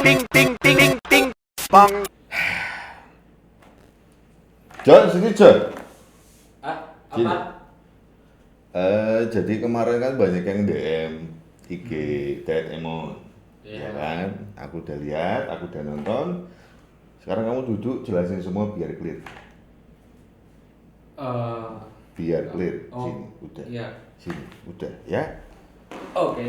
Bang. John, sini John. Gini. Apa? Jadi kemarin kan banyak yang DM IG Diet Emon, Iya. ya kan? Aku udah lihat, aku udah nonton. Sekarang kamu duduk jelasin semua biar clear, Eh, biar clear. Oh, Sini, udah. iya. Sini, udah, ya. Oke.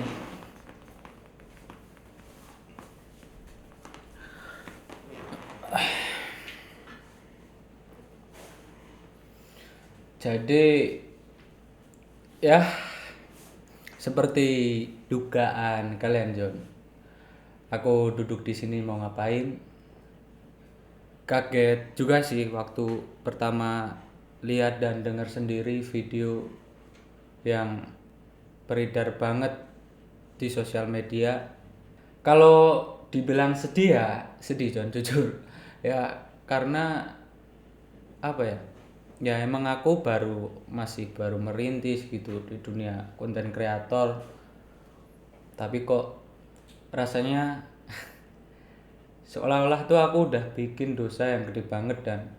Jadi ya seperti dugaan kalian John. Aku duduk di sini mau ngapain? Kaget juga sih waktu pertama lihat dan dengar sendiri video yang beredar banget di sosial media. Kalau dibilang sedih ya sedih John, jujur. Ya karena apa ya? Ya emang aku masih baru merintis gitu di dunia konten kreator. Tapi kok rasanya seolah-olah tuh aku udah bikin dosa yang gede banget dan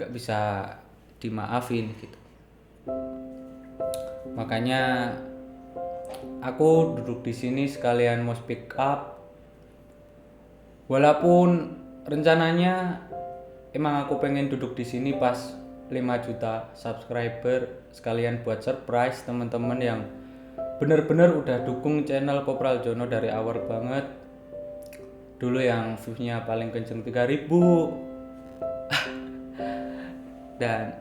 nggak bisa dimaafin gitu. Makanya aku duduk di sini sekalian mau speak up. Walaupun rencananya emang aku pengen duduk di sini pas 5 juta subscriber sekalian buat surprise teman-teman yang bener-bener udah dukung channel Kopral Jono dari awal banget. Dulu yang views-nya paling kenceng 3000. Dan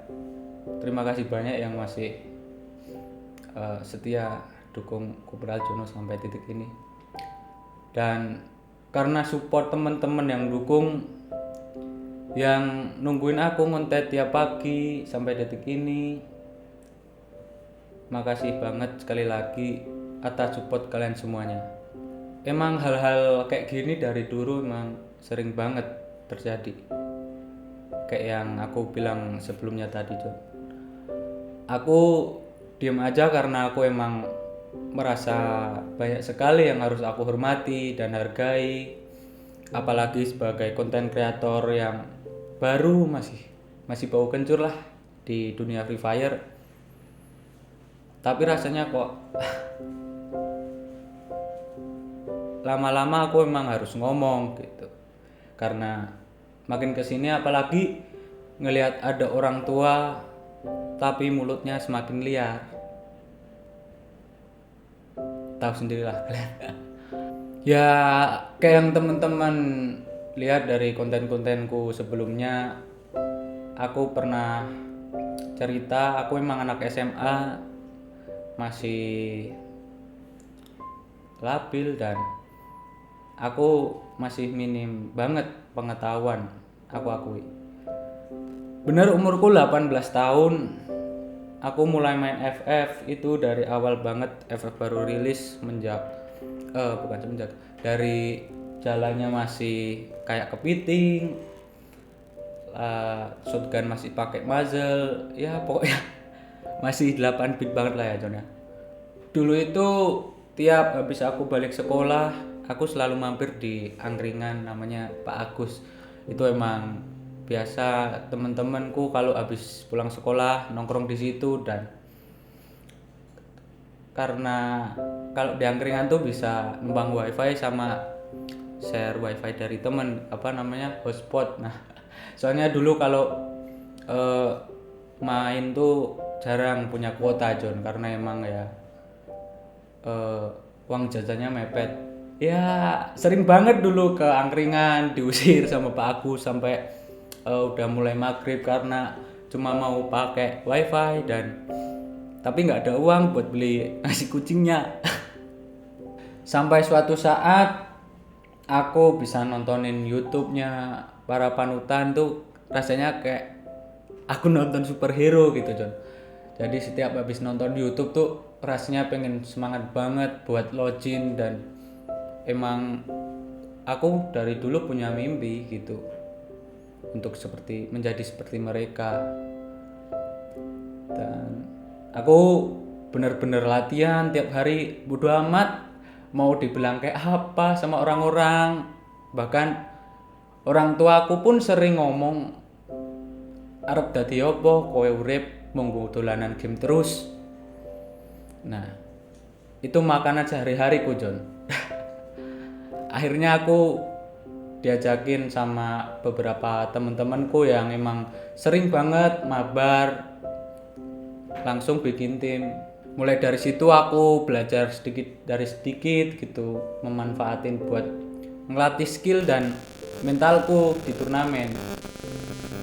terima kasih banyak yang masih setia dukung Kopral Jono sampai titik ini. Dan karena support teman-teman yang dukung, yang nungguin aku ngonten tiap pagi sampai detik ini, makasih banget sekali lagi atas support kalian semuanya. Emang hal-hal kayak gini dari dulu emang sering banget terjadi. Kayak yang aku bilang sebelumnya tadi John. Aku diam aja karena aku emang merasa banyak sekali yang harus aku hormati dan hargai. Apalagi sebagai konten kreator yang baru masih bau kencur lah di dunia Free Fire. Tapi rasanya kok lama-lama aku emang harus ngomong gitu. Karena makin kesini apalagi ngelihat ada orang tua tapi mulutnya semakin liar. Tahu sendirilah kalian. Ya kayak yang teman-teman lihat dari konten-kontenku sebelumnya, aku pernah cerita aku emang anak SMA masih labil dan aku masih minim banget pengetahuan, aku akui. Bener umurku 18 tahun, aku mulai main FF itu dari awal banget. FF baru rilis bukan semenjak, dari jalannya masih kayak kepiting, shotgun masih pakai muzzle, ya pokoknya masih 8 bit banget lah ya John ya. Dulu itu tiap habis aku balik sekolah, aku selalu mampir di angkringan namanya Pak Agus. Itu emang biasa temen-temenku kalau habis pulang sekolah nongkrong di situ. Dan karena kalau di angkringan tuh bisa numpang wifi sama share wifi dari temen, hotspot. Nah soalnya dulu kalau main tuh jarang punya kuota John, karena emang ya uang jajannya mepet. Ya sering banget dulu ke angkringan diusir sama Pak Agus sampai udah mulai maghrib karena cuma mau pakai wifi dan tapi nggak ada uang buat beli nasi kucingnya. Sampai suatu saat aku bisa nontonin YouTube-nya para panutan tuh rasanya kayak aku nonton superhero gitu John. Jadi setiap habis nonton YouTube tuh rasanya pengen semangat banget buat login. Dan emang aku dari dulu punya mimpi gitu untuk menjadi seperti mereka. Dan aku bener-bener latihan tiap hari, bodo amat mau dibilang kayak apa sama orang-orang. Bahkan orang tuaku pun sering ngomong, arep dadi opo kowe urip mung dolanan game terus. Nah, itu makanan sehari-hariku, Jon. Akhirnya aku diajakin sama beberapa teman-temanku yang emang sering banget mabar, langsung bikin tim. Mulai dari situ aku belajar sedikit dari sedikit gitu, memanfaatin buat ngelatih skill dan mentalku di turnamen.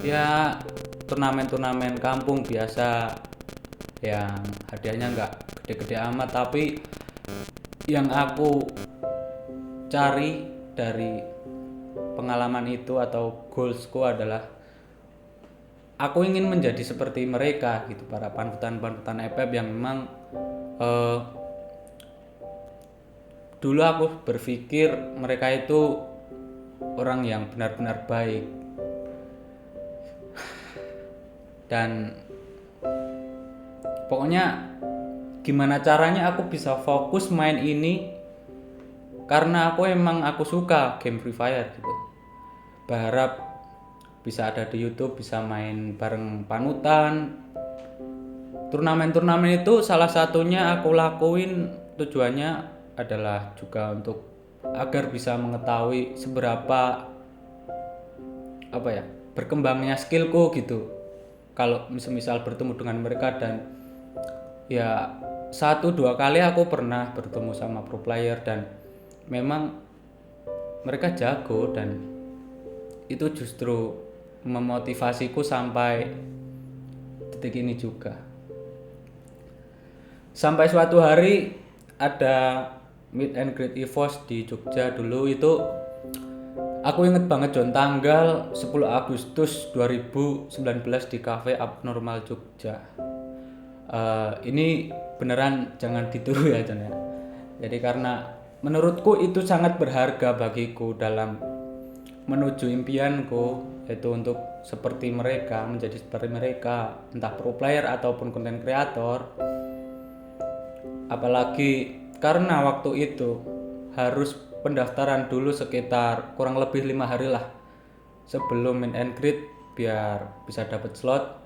Ya, turnamen-turnamen kampung biasa yang hadiahnya nggak gede-gede amat, tapi yang aku cari dari pengalaman itu atau goalsku adalah aku ingin menjadi seperti mereka gitu, para panutan-panutan EPEP yang memang dulu aku berpikir mereka itu orang yang benar-benar baik, dan pokoknya gimana caranya aku bisa fokus main ini karena aku suka game Free Fire gitu. Berharap bisa ada di YouTube, bisa main bareng panutan. Turnamen-turnamen itu salah satunya aku lakuin tujuannya adalah juga untuk agar bisa mengetahui seberapa berkembangnya skillku gitu. Kalau misal bertemu dengan mereka, dan ya 1-2 kali aku pernah bertemu sama pro player dan memang mereka jago, dan itu justru memotivasiku sampai detik ini juga. Sampai suatu hari ada meet and greet EVOS di Jogja dulu itu, aku inget banget John, tanggal 10 Agustus 2019 di Cafe Abnormal Jogja. Ini beneran jangan ditiru ya John ya. Jadi karena menurutku itu sangat berharga bagiku dalam menuju impianku, yaitu untuk seperti mereka, menjadi seperti mereka, entah pro player ataupun content creator. Apalagi karena waktu itu harus pendaftaran dulu sekitar kurang lebih 5 hari lah sebelum meet and greet biar bisa dapat slot.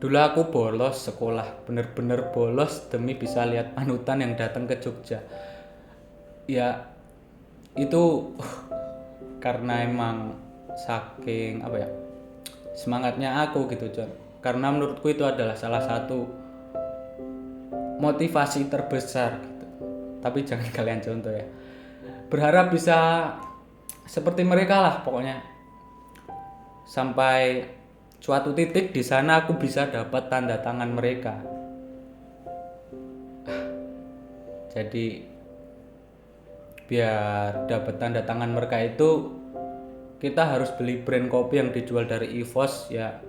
Dulu aku bolos sekolah, bener-bener bolos demi bisa lihat panutan yang datang ke Jogja. Ya itu karena emang saking semangatnya aku gitu John. Karena menurutku itu adalah salah satu motivasi terbesar gitu. Tapi jangan kalian contoh ya. Berharap bisa seperti mereka lah pokoknya. Sampai suatu titik di sana aku bisa dapat tanda tangan mereka. Jadi biar dapat tanda tangan mereka itu kita harus beli brand kopi yang dijual dari EVOS ya.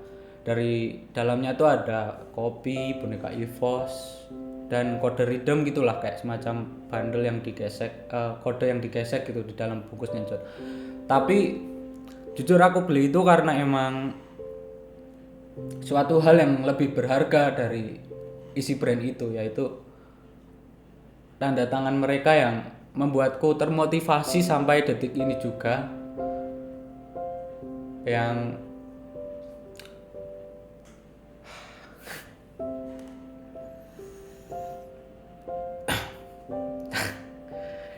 Dari dalamnya tuh ada kopi, boneka EVOS, dan kode redeem gitulah, kayak semacam bundle yang digesek, kode yang digesek gitu di dalam bungkusnya John. Tapi jujur aku beli itu karena emang suatu hal yang lebih berharga dari isi brand itu, yaitu tanda tangan mereka yang membuatku termotivasi sampai detik ini juga. Yang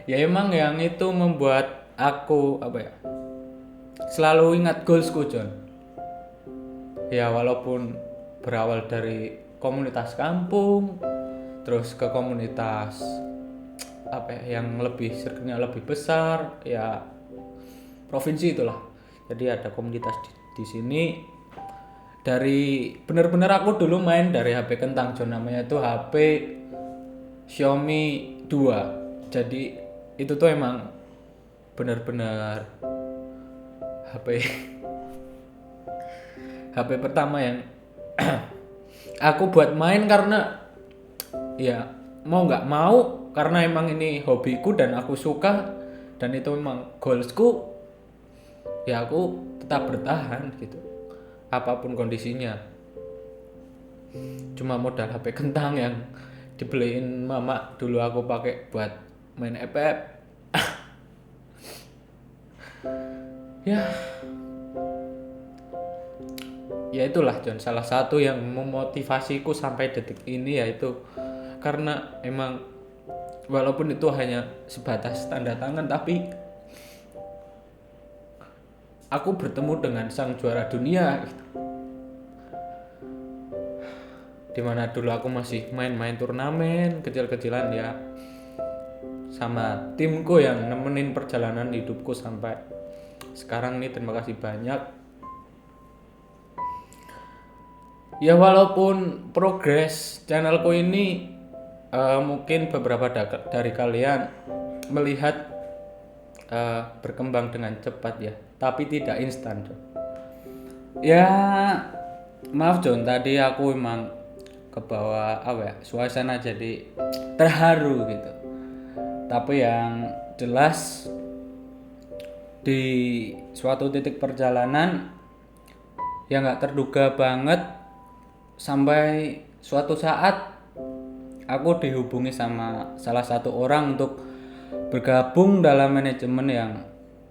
ya emang yang itu membuat aku selalu ingat goalsku John. Ya walaupun berawal dari komunitas kampung, terus ke komunitas yang lebih circle-nya lebih besar ya, provinsi itulah. Jadi ada komunitas di sini. Dari bener-bener aku dulu main dari HP kentang John, namanya itu HP Xiaomi 2. Jadi itu tuh emang bener-bener HP pertama yang aku buat main, karena ya mau nggak mau, karena emang ini hobiku dan aku suka, dan itu memang goalsku, ya aku tetap bertahan gitu apapun kondisinya. Cuma modal HP kentang yang dibeliin mama dulu aku pakai buat main EPF. Ya, ya itulah John, salah satu yang memotivasiku sampai detik ini yaitu karena emang walaupun itu hanya sebatas tanda tangan, tapi aku bertemu dengan sang juara dunia gitu. Dimana dulu aku masih main-main turnamen kecil-kecilan ya sama timku yang nemenin perjalanan hidupku sampai sekarang nih. Terima kasih banyak. Ya walaupun progres channelku ini mungkin beberapa dari kalian melihat berkembang dengan cepat ya, tapi tidak instan John. Ya maaf John, tadi aku emang kebawa suasana jadi terharu gitu. Tapi yang jelas di suatu titik perjalanan yang nggak terduga banget, sampai suatu saat aku dihubungi sama salah satu orang untuk bergabung dalam manajemen yang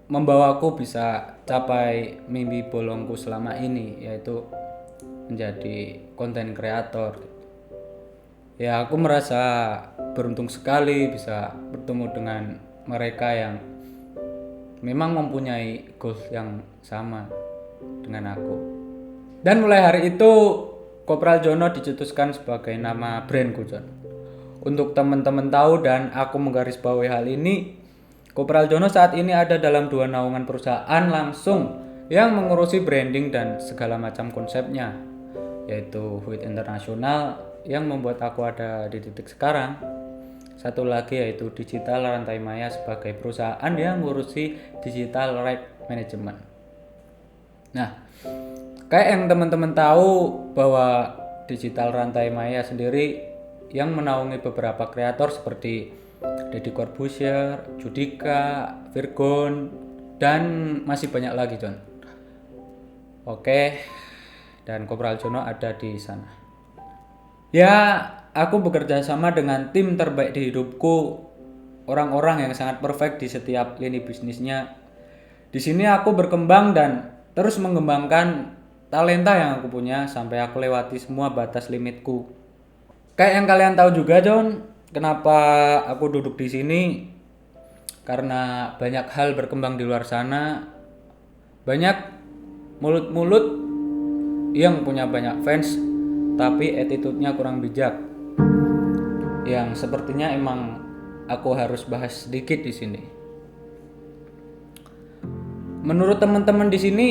membawaku bisa capai mimpi bolongku selama ini, yaitu menjadi konten kreator. Ya aku merasa beruntung sekali bisa bertemu dengan mereka yang memang mempunyai goals yang sama dengan aku. Dan mulai hari itu Kopral Jono dicetuskan sebagai nama brandku John. Untuk teman-teman tahu dan aku menggarisbawahi hal ini, Kopral Jono saat ini ada dalam 2 naungan perusahaan langsung yang mengurusi branding dan segala macam konsepnya, yaitu Huit International yang membuat aku ada di titik sekarang. Satu lagi yaitu Digital Rantai Maya sebagai perusahaan yang ngurusi digital right management. Nah, kayak yang teman-teman tahu bahwa Digital Rantai Maya sendiri yang menaungi beberapa kreator seperti Deddy Corbuzier, Judika, Virgon, dan masih banyak lagi John. Oke, dan Kopral Jono ada di sana. Ya, aku bekerja sama dengan tim terbaik di hidupku, orang-orang yang sangat perfect di setiap lini bisnisnya. Di sini aku berkembang dan terus mengembangkan talenta yang aku punya sampai aku lewati semua batas limitku. Kayak yang kalian tahu juga John, kenapa aku duduk di sini? Karena banyak hal berkembang di luar sana. Banyak mulut-mulut yang punya banyak fans tapi attitude-nya kurang bijak. Yang sepertinya emang aku harus bahas sedikit di sini. Menurut teman-teman di sini,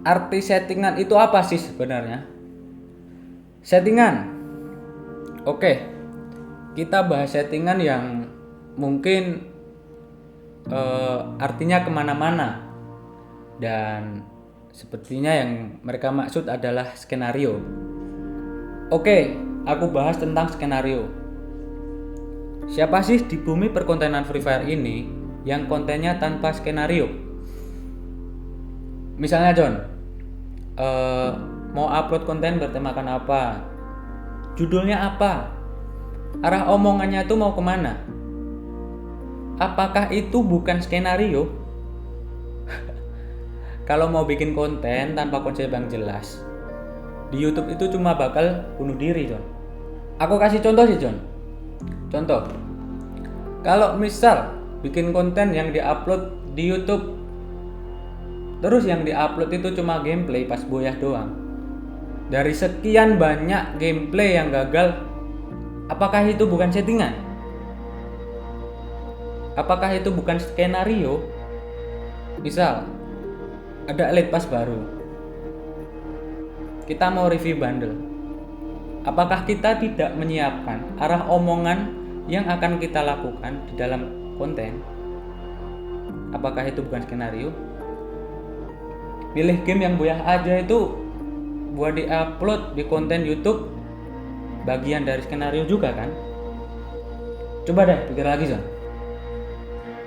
arti settingan itu apa sih sebenarnya? Settingan. Oke. Kita bahas settingan yang mungkin artinya kemana-mana. Dan sepertinya yang mereka maksud adalah skenario. Oke, aku bahas tentang skenario. Siapa sih di bumi perkontenan Free Fire ini yang kontennya tanpa skenario? Misalnya John, mau upload konten bertemakan apa? Judulnya apa? Arah omongannya itu mau kemana? Apakah itu bukan skenario? Kalau mau bikin konten tanpa konsep yang jelas, di YouTube itu cuma bakal bunuh diri John. Aku kasih contoh sih John. Contoh, kalau misal bikin konten yang diupload di YouTube, terus yang diupload itu cuma gameplay pas boyah doang. Dari sekian banyak gameplay yang gagal, apakah itu bukan settingan? Apakah itu bukan skenario? Misal, ada Elite Pass baru, kita mau review bundle. Apakah kita tidak menyiapkan arah omongan yang akan kita lakukan di dalam konten? Apakah itu bukan skenario? Pilih game yang boyah aja itu buat di-upload di konten YouTube, bagian dari skenario juga kan? Coba deh pikir lagi Son.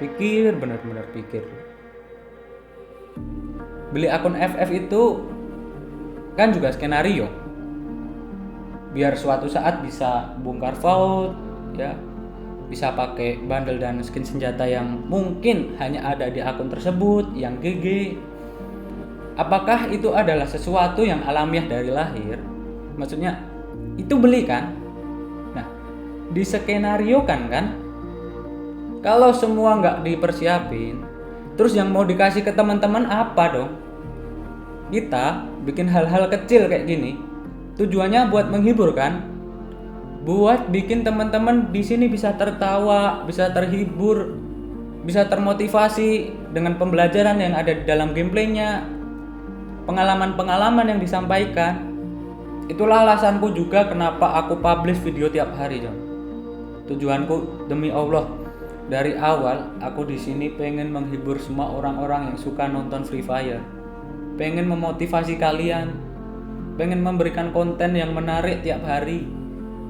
Pikir, benar-benar pikir. Beli akun FF itu kan juga skenario, biar suatu saat bisa bongkar vault ya, bisa pakai bundle dan skin senjata yang mungkin hanya ada di akun tersebut, yang GG. Apakah itu adalah sesuatu yang alamiah dari lahir? Maksudnya itu beli kan? Nah, diskenariokan kan? Kalau semua nggak dipersiapin, terus yang mau dikasih ke teman-teman apa dong? Kita bikin hal-hal kecil kayak gini, tujuannya buat menghibur kan? Buat bikin teman-teman di sini bisa tertawa, bisa terhibur, bisa termotivasi dengan pembelajaran yang ada di dalam gameplaynya, pengalaman-pengalaman yang disampaikan. Itulah alasanku juga kenapa aku publish video tiap hari, John. Tujuanku demi Allah, dari awal aku di sini pengen menghibur semua orang-orang yang suka nonton Free Fire. Pengen memotivasi kalian, pengen memberikan konten yang menarik tiap hari,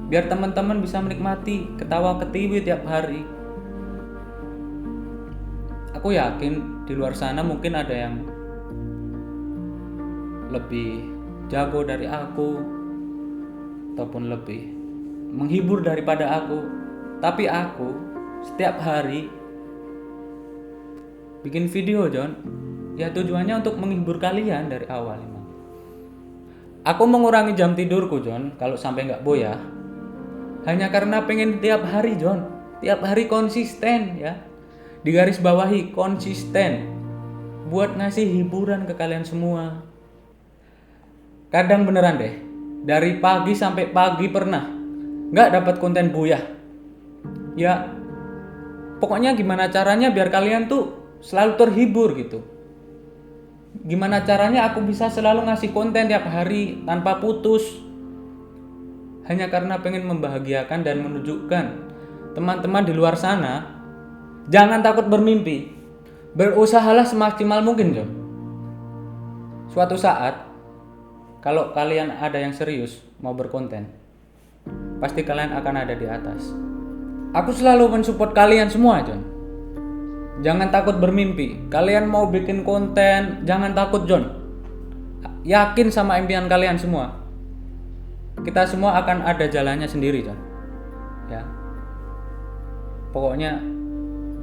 biar teman-teman bisa menikmati ketawa ketiwi tiap hari. Aku yakin di luar sana mungkin ada yang lebih jago dari aku ataupun lebih menghibur daripada aku, tapi aku setiap hari bikin video, John. Ya tujuannya untuk menghibur kalian dari awal emang. Aku mengurangi jam tidurku, John, kalau sampai nggak boya. Hanya karena pengen tiap hari, John. Tiap hari konsisten ya. Digaris bawahi konsisten. Buat ngasih hiburan ke kalian semua. Kadang beneran deh, dari pagi sampai pagi pernah nggak dapat konten buyah. Ya, pokoknya gimana caranya biar kalian tuh selalu terhibur gitu. Gimana caranya aku bisa selalu ngasih konten tiap hari tanpa putus. Hanya karena pengen membahagiakan dan menunjukkan teman-teman di luar sana, jangan takut bermimpi. Berusahalah semaksimal mungkin, John. Suatu saat, kalau kalian ada yang serius mau berkonten, pasti kalian akan ada di atas. Aku selalu mensupport kalian semua, John. Jangan takut bermimpi. Kalian mau bikin konten, jangan takut, John. Yakin sama impian kalian semua. Kita semua akan ada jalannya sendiri, John. Ya. Pokoknya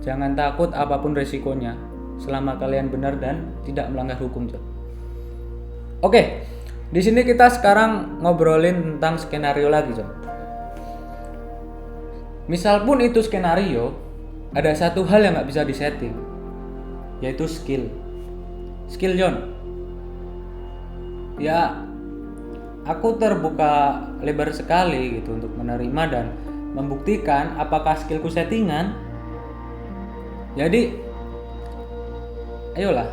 jangan takut apapun resikonya, selama kalian benar dan tidak melanggar hukum, John. Oke, di sini kita sekarang ngobrolin tentang skenario lagi, John. Misal pun itu skenario, ada satu hal yang nggak bisa disetting, yaitu skill, John. Ya, aku terbuka lebar sekali gitu untuk menerima dan membuktikan apakah skillku settingan. Jadi, ayolah,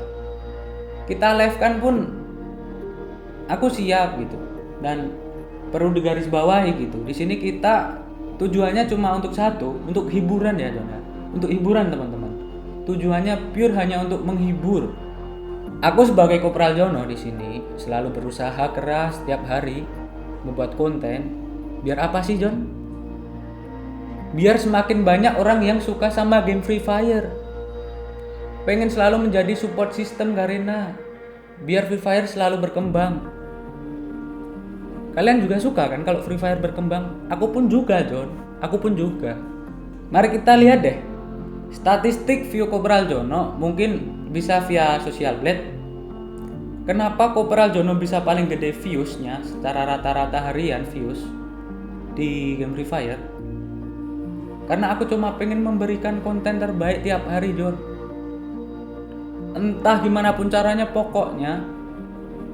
kita live kan pun aku siap gitu, dan perlu digarisbawahi gitu. Di sini kita tujuannya cuma untuk satu, untuk hiburan ya, John. Untuk hiburan, teman-teman. Tujuannya pure hanya untuk menghibur. Aku sebagai Kopral Jono di sini selalu berusaha keras setiap hari membuat konten. Biar apa sih, John? Biar semakin banyak orang yang suka sama game Free Fire. Pengen selalu menjadi support system Garena. Biar Free Fire selalu berkembang. Kalian juga suka kan kalau Free Fire berkembang? Aku pun juga, John. Aku pun juga. Mari kita lihat deh. Statistik view Kopral Jono mungkin bisa via Social Blade. Kenapa Kopral Jono bisa paling gede views-nya secara rata-rata harian views di game Free Fire? Karena aku cuma pengen memberikan konten terbaik tiap hari, John. Entah gimana pun caranya, pokoknya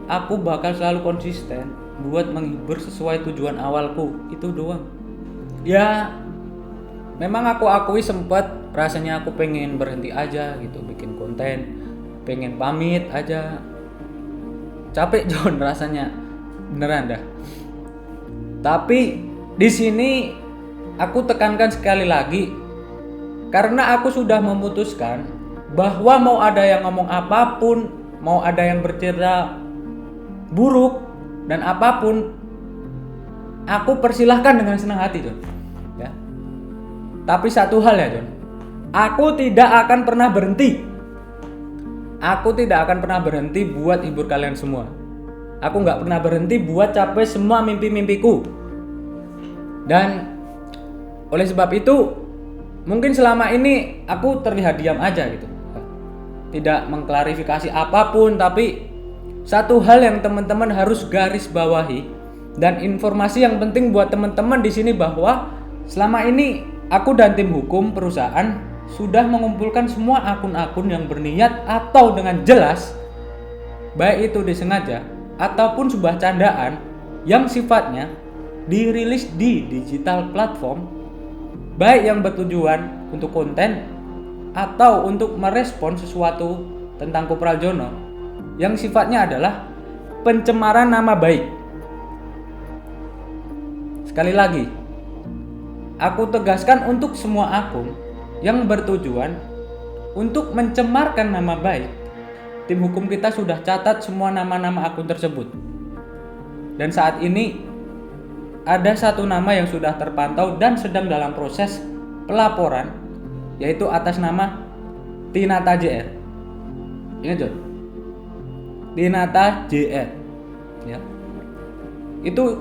aku bakal selalu konsisten buat menghibur sesuai tujuan awalku, itu doang. Ya, memang aku akui sempet rasanya aku pengen berhenti aja gitu bikin konten, pengen pamit aja. Capek, John, rasanya beneran dah. Tapi di sini aku tekankan sekali lagi, karena aku sudah memutuskan bahwa mau ada yang ngomong apapun, mau ada yang bercerita buruk dan apapun, aku persilahkan dengan senang hati, John. Ya. Tapi satu hal ya, John, aku tidak akan pernah berhenti. Aku tidak akan pernah berhenti buat hibur kalian semua. Aku nggak pernah berhenti buat capai semua mimpi-mimpiku. Dan oleh sebab itu, mungkin selama ini aku terlihat diam aja gitu, tidak mengklarifikasi apapun, tapi satu hal yang teman-teman harus garis bawahi dan informasi yang penting buat teman-teman di sini bahwa selama ini aku dan tim hukum perusahaan sudah mengumpulkan semua akun-akun yang berniat atau dengan jelas, baik itu disengaja ataupun sebuah candaan yang sifatnya dirilis di digital platform, baik yang bertujuan untuk konten atau untuk merespon sesuatu tentang Kopral Jono yang sifatnya adalah pencemaran nama baik. Sekali lagi, aku tegaskan untuk semua akun yang bertujuan untuk mencemarkan nama baik. Tim hukum kita sudah catat semua nama-nama akun tersebut. Dan saat ini ada satu nama yang sudah terpantau dan sedang dalam proses pelaporan, yaitu atas nama Tinata JR. Ingat John? Tinata JR. Ya. Itu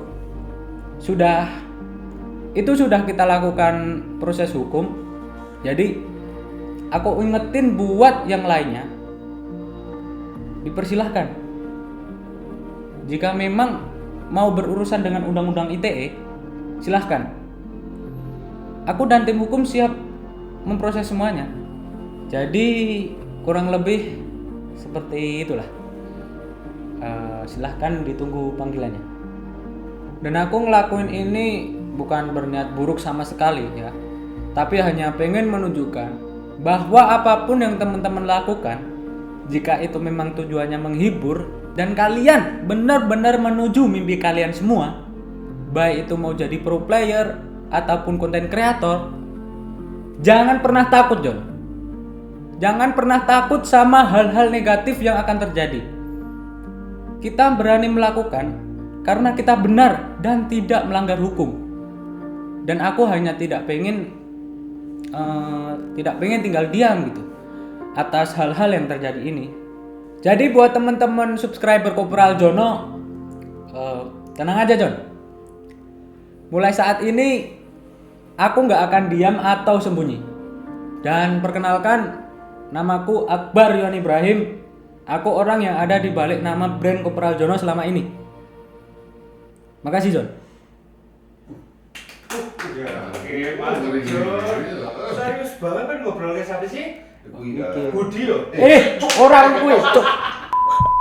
sudah kita lakukan proses hukum. Jadi aku ingetin buat yang lainnya, dipersilahkan. Jika memang mau berurusan dengan undang-undang ITE, silahkan. Aku dan tim hukum siap memproses semuanya. Jadi kurang lebih seperti itulah. Silahkan ditunggu panggilannya. Dan aku ngelakuin ini bukan berniat buruk sama sekali ya, tapi hanya pengen menunjukkan bahwa apapun yang teman-teman lakukan, jika itu memang tujuannya menghibur dan kalian benar-benar menuju mimpi kalian semua, baik itu mau jadi pro player ataupun konten kreator, jangan pernah takut John. Jangan pernah takut sama hal-hal negatif yang akan terjadi. Kita berani melakukan karena kita benar dan tidak melanggar hukum. Dan aku hanya tidak pengen tinggal diam gitu atas hal-hal yang terjadi ini. Jadi buat teman-teman subscriber Kopral Jono, tenang aja John. Mulai saat ini aku nggak akan diam atau sembunyi. Dan perkenalkan, namaku Akbar Yon Ibrahim. Aku orang yang ada di balik nama brand Kopral Jono selama ini. Makasih John. Serius banget kan ngobrol ke siapa sih? Iya. Budi yo. Orang kuwi, Cuk.